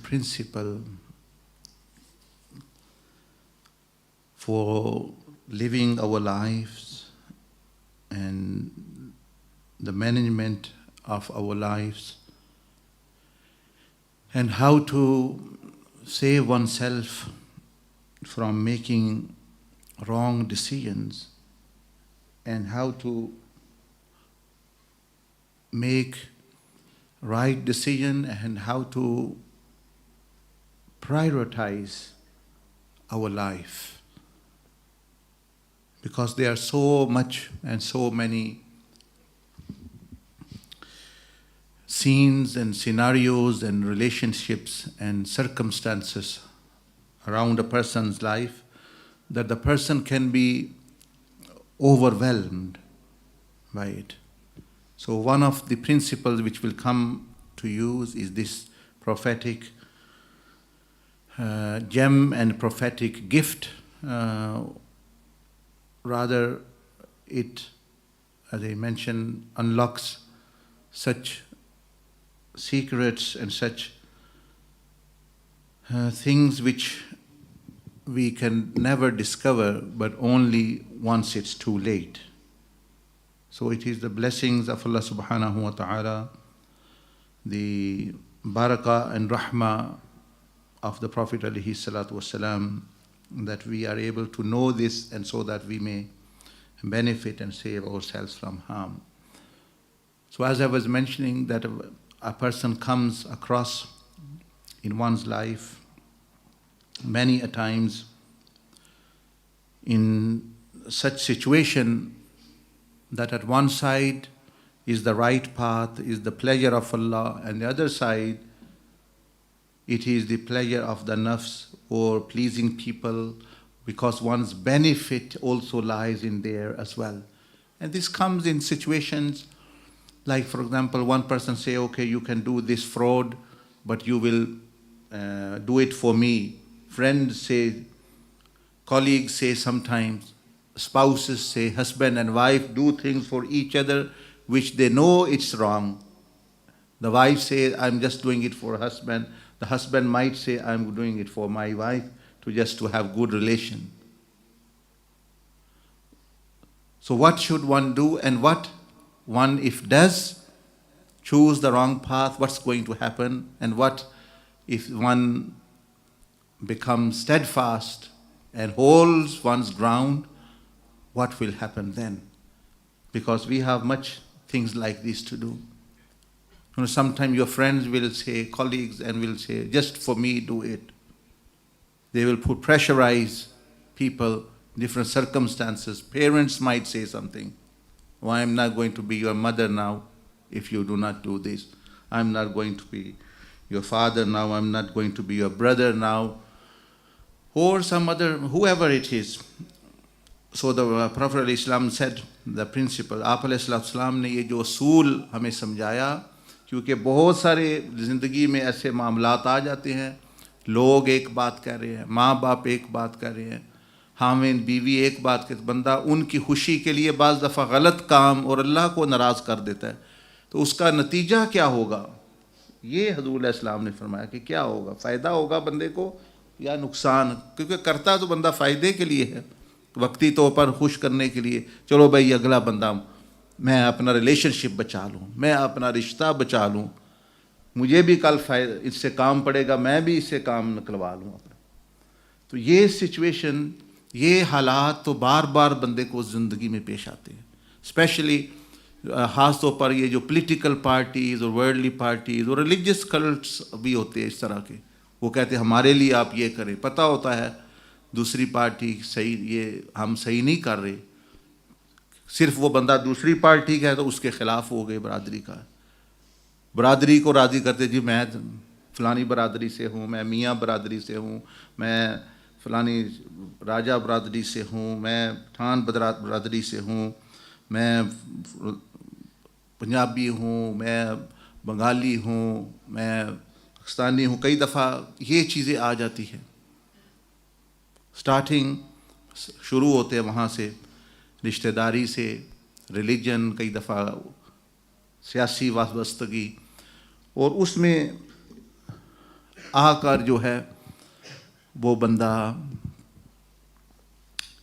principle for living our lives and the management of our lives, and how to save oneself from making wrong decisions, and how to make right decision, and how to prioritize our life. Because there are so much and so many scenes and scenarios and relationships and circumstances around a person's life that the person can be overwhelmed by it. So one of the principles which will come to use is this prophetic gem and prophetic gift. Rather, it, as I mentioned, unlocks such secrets and such things which we can never discover, but only once it's too late. So it is the blessings of Allah subhanahu wa ta'ala, the barakah and rahmah of the Prophet alayhi salatu wasalam, that we are able to know this, and so that we may benefit and save ourselves from harm. So as I was mentioning, that a person comes across in one's life many a times in such situation that at one side is the right path, is the pleasure of Allah, and the other side it is the pleasure of the nafs or pleasing people, because one's benefit also lies in there as well. And this comes in situations like, for example, one person say, okay, you can do this fraud, but you will do it for me. Friends say, colleagues say sometimes, spouses say, husband and wife do things for each other which they know it's wrong. The wife says, I'm just doing it for husband. The husband might say, I'm doing it for my wife, just to have good relation. So what should one do, and what one, if does choose the wrong path, what's going to happen? And what if one becomes steadfast and holds one's ground, what will happen then? Because we have much things like this to do. You know, sometimes your friends will say, colleagues, and will say, just for me, do it. They will pressurize people, different circumstances. Parents might say something. Oh, I'm not going to be your mother now if you do not do this. I'm not going to be your father now. I'm not going to be your brother now. Or some other, whoever it is. So the Prophet ﷺ said, the principle, आप ﷺ ने ये जो असूल हमें समझाया, क्योंकि बहुत सारे ज़िंदगी में ऐसे मामलात आ जाते हैं, लोग एक बात कह रहे हैं, माँ बाप एक बात कह रहे हैं, हामिद बीवी एक बात कहते, बंदा उनकी खुशी के लिए बाज़ दफ़ा गलत काम और अल्लाह को नाराज़ कर देता है, तो उसका नतीजा क्या होगा? ये हज़ूर इस्लाम ने फरमाया कि क्या होगा, फ़ायदा होगा बंदे को या नुकसान? क्योंकि करता तो बंदा फ़ायदे के लिए है, वक्ती तौर पर खुश करने के लिए, चलो भाई अगला बंदा, मैं अपना रिलेशनशिप बचा लूँ, मैं अपना रिश्ता बचा लूँ, मुझे भी कल इससे काम पड़ेगा, मैं भी इससे काम निकलवा लूँ अपना। तो ये सिचुएशन, ये हालात तो बार बार बंदे को ज़िंदगी में पेश आते हैं। स्पेशली ख़ास तौर पर ये जो पॉलिटिकल पार्टीज़ और वर्ल्डली पार्टीज़ और रिलीजियस कल्ट्स भी होते हैं इस तरह के, वो कहते हैं हमारे लिए आप ये करें, पता होता है दूसरी पार्टी सही, ये हम सही नहीं कर रहे, सिर्फ वो बंदा दूसरी पार्टी का है तो उसके ख़िलाफ़ हो गए बरादरी का, बरादरी को राज़ी करते, जी मैं फ़लानी बरादरी से हूँ, मैं मियाँ बरादरी से हूँ, मैं फ़लानी राजा बरादरी से हूँ, मैं ठान बरादरी से हूँ, मैं पंजाबी हूँ, मैं बंगाली हूँ, मैं पाकिस्तानी हूँ। कई दफ़ा ये चीज़ें आ जाती हैं। स्टार्टिंग शुरू होते हैं वहाँ से, रिश्तेदारी से, रिलीजन, कई दफ़ा सियासी वाबस्तगी, और उसमें आकर जो है वो बंदा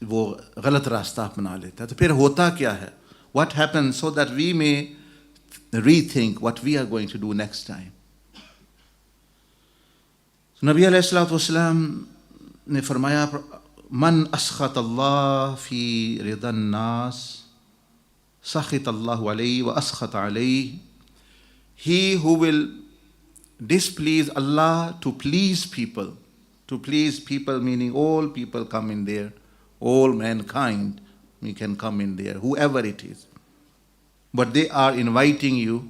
वो गलत रास्ता अपना लेता है। तो फिर होता क्या है, what happens, so that we may rethink what we are going to do next time. नबी अलैहिस्सलातु वस्सलाम ने फरमाया, मन अस्खत अल्लाह फी रिदन नास सखित अल्लाहु अलैहि व अस्खत अलैहि। He who will displease Allah to please people meaning all people come in there, all mankind, we can come in there, whoever it is. But they are inviting you,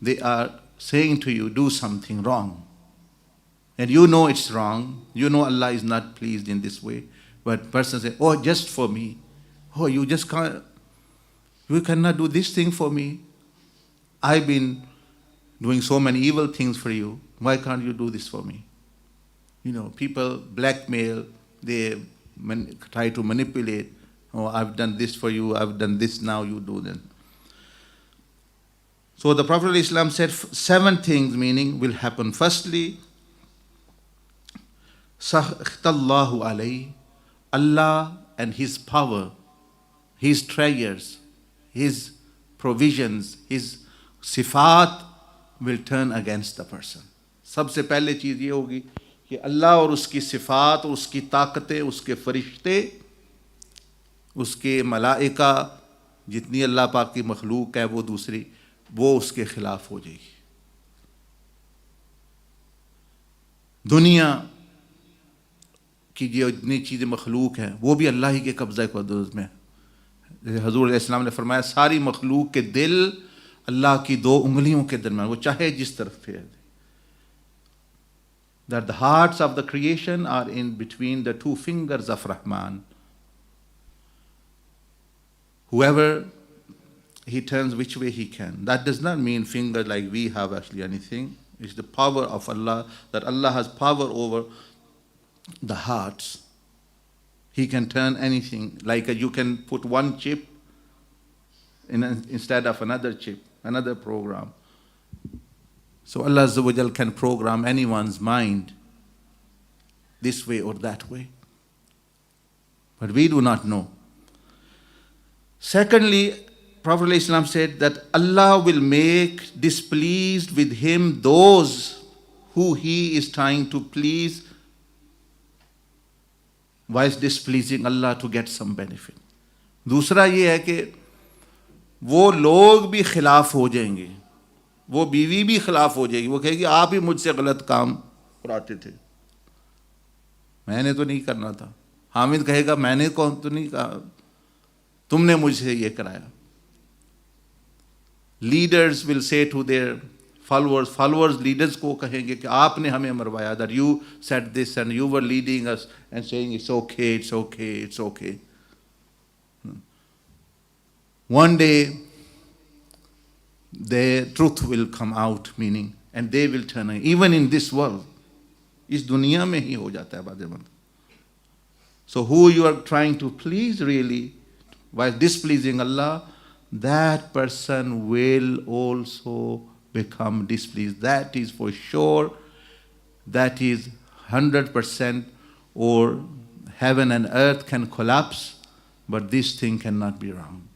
they are saying to you, do something wrong. And you know it's wrong, you know Allah is not pleased in this way. But person says, oh, just for me. Oh, you just can't, you cannot do this thing for me. I've been doing so many evil things for you. Why can't you do this for me? You know, people blackmail, they try to manipulate. Oh, I've done this for you, I've done this, now you do that. So the Prophet ﷺ said 7 things meaning will happen. Firstly, Sakhtallahu alayhi, Allah and His power, His treasures, His provisions, His sifat will turn against the person. सबसे पहले चीज़ ये होगी कि अल्लाह और उसकी सिफात, उसकी ताकतें, उसके फरिश्ते, उसके मलाइका, जितनी अल्लाह पाक की मखलूक है वो दूसरी, वो उसके खिलाफ हो जाएगी। दुनिया की जो जितनी चीज़ें मखलूक हैं वो भी अल्लाह ही के कब्ज़े क़ुदरत में है। जैसे हज़ूर अलैहिस्सलाम ने फरमाया, सारी मखलूक के दिल अल्लाह की 2 उंगलियों के दरमियान, वो चाहे जिस तरफ फेर दे। That the hearts of the creation are in between the 2 fingers of Rahman. Whoever he turns which way he can. That does not mean finger like we have actually anything. It's the power of Allah, that Allah has power over the hearts. He can turn anything. Like you can put one chip instead of another chip, another program. So Allah Azza wa Jal can program anyone's mind this way or that way. But we do not know. Secondly, Prophet ﷺ said that Allah will make displeased with him those who he is trying to please while displeasing Allah to get some benefit. दूसरा ये है कि वो लोग भी खिलाफ हो जाएंगे, वो बीवी भी खिलाफ हो जाएगी, वो कहेगी आप ही मुझसे गलत काम कराते थे, मैंने तो नहीं करना था। हामिद कहेगा मैंने कौन तो नहीं कहा, तुमने मुझसे ये कराया। Leaders will say to their followers leaders को कहेंगे कि आपने हमें मरवाया, that you said this and you were leading us and saying it's okay, it's okay, it's okay. One day the truth will come out, meaning, and they will turn, even in this world, इस दुनिया में ही हो जाता है बादेबंद। So who you are trying to please really, while displeasing Allah, that person will also become displeased. That is for sure, that is 100%, or heaven and earth can collapse, but this thing cannot be wrong.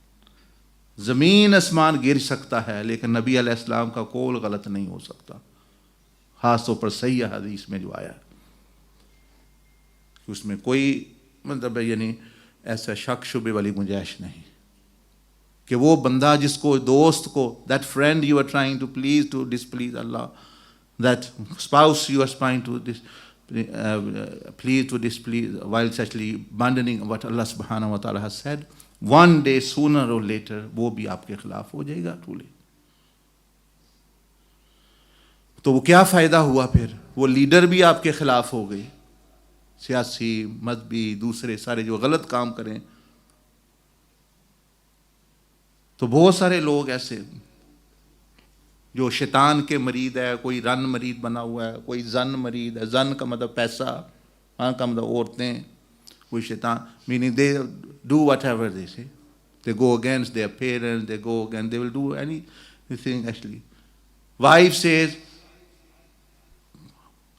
ज़मीन आसमान गिर सकता है लेकिन नबी अलैहिस्सलाम का कौल गलत नहीं हो सकता, खास तौर पर सही हदीस में जो आया कि उसमें कोई मतलब यानी ऐसा शक शुबे वाली गुंजाइश नहीं कि वो बंदा जिसको दोस्त को, that friend you are trying to please to displease Allah, that spouse you are trying to please to displease while actually abandoning what Allah subhanahu wa ta'ala has said, one day sooner or later वो भी आपके खिलाफ हो जाएगा truly। तो वो क्या फ़ायदा हुआ फिर, वो लीडर भी आपके खिलाफ हो गए, सियासी मजहबी दूसरे सारे जो गलत काम करें। तो बहुत सारे लोग ऐसे जो शैतान के मरीद है, कोई रन मरीद बना हुआ है, कोई जन मरीद है, जन का मतलब पैसा, हाँ का मतलब औरतें, कोई शैतान, meaning they do whatever they say, they go against their parents, they go against, they will do anything actually. Wife says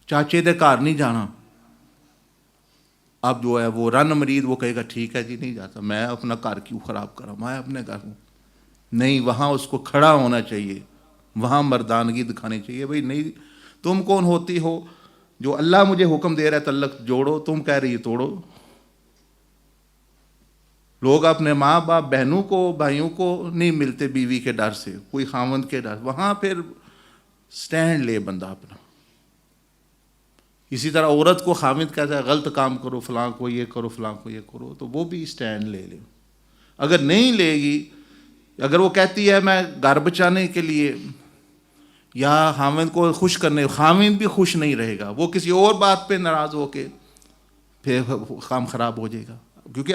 चाचे दे घर नहीं जाना। अब जो है वो रन मरीद वो कहेगा ठीक है जी नहीं जाता, मैं अपना घर क्यों ख़राब करा, मैं अपने घर हूँ। नहीं, वहाँ उसको खड़ा होना चाहिए, वहाँ मर्दानगी दिखानी चाहिए। भाई नहीं, तुम कौन होती हो जो अल्लाह मुझे हुक्म दे रहा है तल्लक जोड़ो, तुम कह रही है तोड़ो। लोग अपने माँ बाप बहनों को भाइयों को नहीं मिलते बीवी के डर से, कोई खामंद के डर, वहाँ फिर स्टैंड ले बंदा अपना। इसी तरह औरत को खामिद कहता है गलत काम करो, फलां को ये करो, फलां को ये करो, तो वो भी स्टैंड ले ले। अगर नहीं लेगी, अगर वो कहती है मैं घर बचाने के लिए या हामिद को खुश करने, हामिद भी खुश नहीं रहेगा, वो किसी और बात पे नाराज़ होके फिर काम ख़राब हो जाएगा। क्योंकि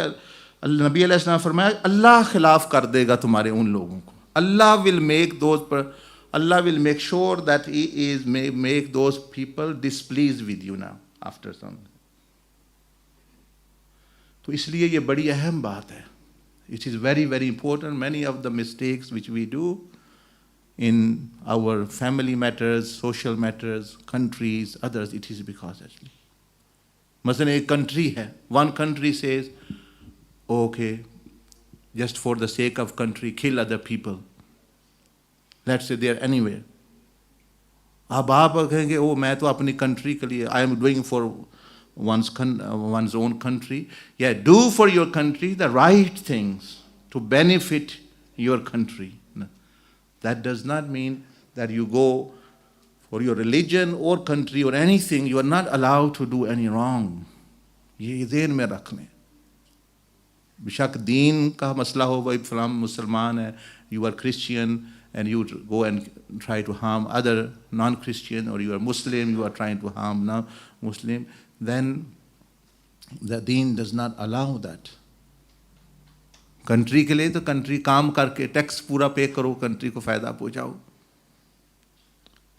नबी अलैहिस्सलाम फरमाया अल्लाह खिलाफ कर देगा तुम्हारे उन लोगों को। अल्लाह विल मेक दोज पर, Allah will make sure that He is make those people displeased with you now after some. तो इसलिए ये बड़ी अहम बात है. It is very very important. Many of the mistakes which we do in our family matters, social matters, countries, others, it is because actually. मसलन एक country है. One country says, okay, just for the sake of country, kill other people. Let's say they are anywhere. अब आप कहेंगे ओ मैं तो अपनी country के लिए I am doing for one's own country. Yeah, do for your country the right things to benefit your country. No. That does not mean that you go for your religion or country or anything, you are not allowed to do any wrong. ये ज़हन में रख लें. बेशक दीन का मसला हो, वही फलां मुसलमान है, you are Christian, and you go and try to harm other non-Christian, or you are Muslim, you are trying to harm non-Muslim, then the deen does not allow that. Country के लिए तो कंट्री काम करके tax पूरा पे करो, country को फ़ायदा पहुँचाओ.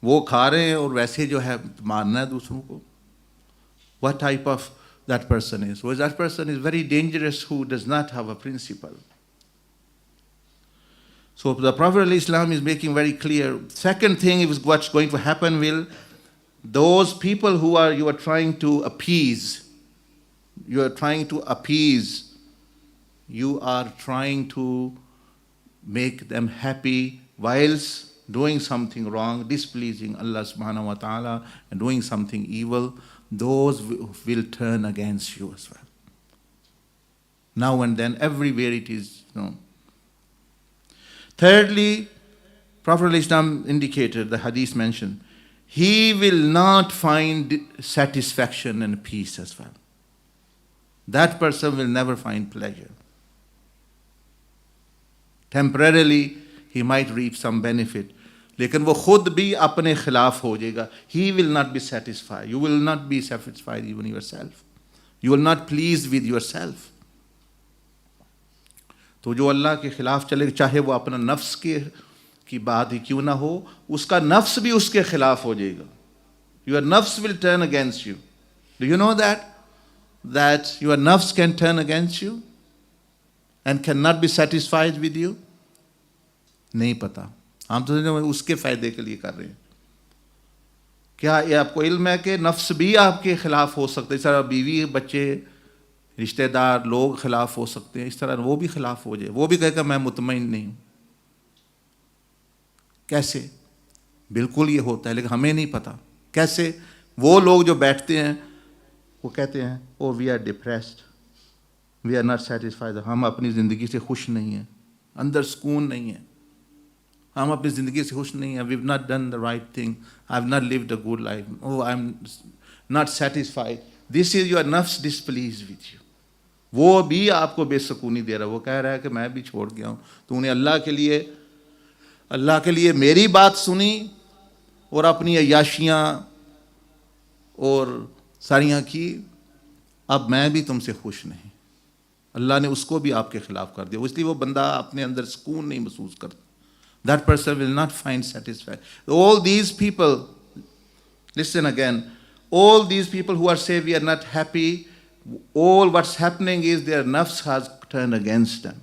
वो खा रहे हैं और वैसे जो है मारना है दूसरों को. What type of that person is? Well, that person is very dangerous who does not have a principle. So the Prophet ﷺ is making very clear. Second thing is what's going to happen will, those people who you are trying to appease, you are trying to make them happy whilst doing something wrong, displeasing Allah subhanahu wa ta'ala, and doing something evil, those will turn against you as well. Now and then, everywhere it is, Thirdly, Prophet ﷺ indicated, the hadith mentioned, he will not find satisfaction and peace as well. That person will never find pleasure. Temporarily, he might reap some benefit, लेकिन वो खुद भी अपने खिलाफ हो जाएगा. He will not be satisfied. You will not be satisfied even yourself. You will not pleased with yourself. तो जो अल्लाह के खिलाफ चलेगा, चाहे वो अपना नफ्स की बात ही क्यों ना हो, उसका नफ्स भी उसके खिलाफ हो जाएगा. Your nafs will turn against you. Do you know that? That your nafs can turn against you and cannot be satisfied with you? नहीं पता. हम तो उसके फायदे के लिए कर रहे हैं. क्या ये आपको इल्म है कि नफ्स भी आपके खिलाफ हो सकते हैं? इस तरह बीवी बच्चे रिश्तेदार लोग खिलाफ हो सकते हैं, इस तरह वो भी खिलाफ हो जाए, वो भी कहेगा मैं मुतमईन नहीं हूँ. कैसे? बिल्कुल ये होता है, लेकिन हमें नहीं पता कैसे. वो लोग जो बैठते हैं वो कहते हैं oh we are depressed, we are not satisfied, हम अपनी ज़िंदगी से खुश नहीं हैं, अंदर सुकून नहीं है, हम अपनी ज़िंदगी से खुश नहीं हैं. We have not done the right thing, I have not lived a good life, oh I am not satisfied. This is your नफ्स डिस्प्लीज विद यू. वो भी आपको बेसुकूनी दे रहा है. वो कह रहा है कि मैं भी छोड़ गया हूँ, तूने अल्लाह के लिए मेरी बात सुनी और अपनी अय्याशियाँ और सारियाँ की, अब मैं भी तुमसे खुश नहीं. अल्लाह ने उसको भी आपके खिलाफ कर दिया, इसलिए वो बंदा अपने अंदर सुकून नहीं महसूस करता. That person will not find satisfaction. All these people, listen again, all these people who are saying we are not happy, all what's happening is their nafs has turned against them.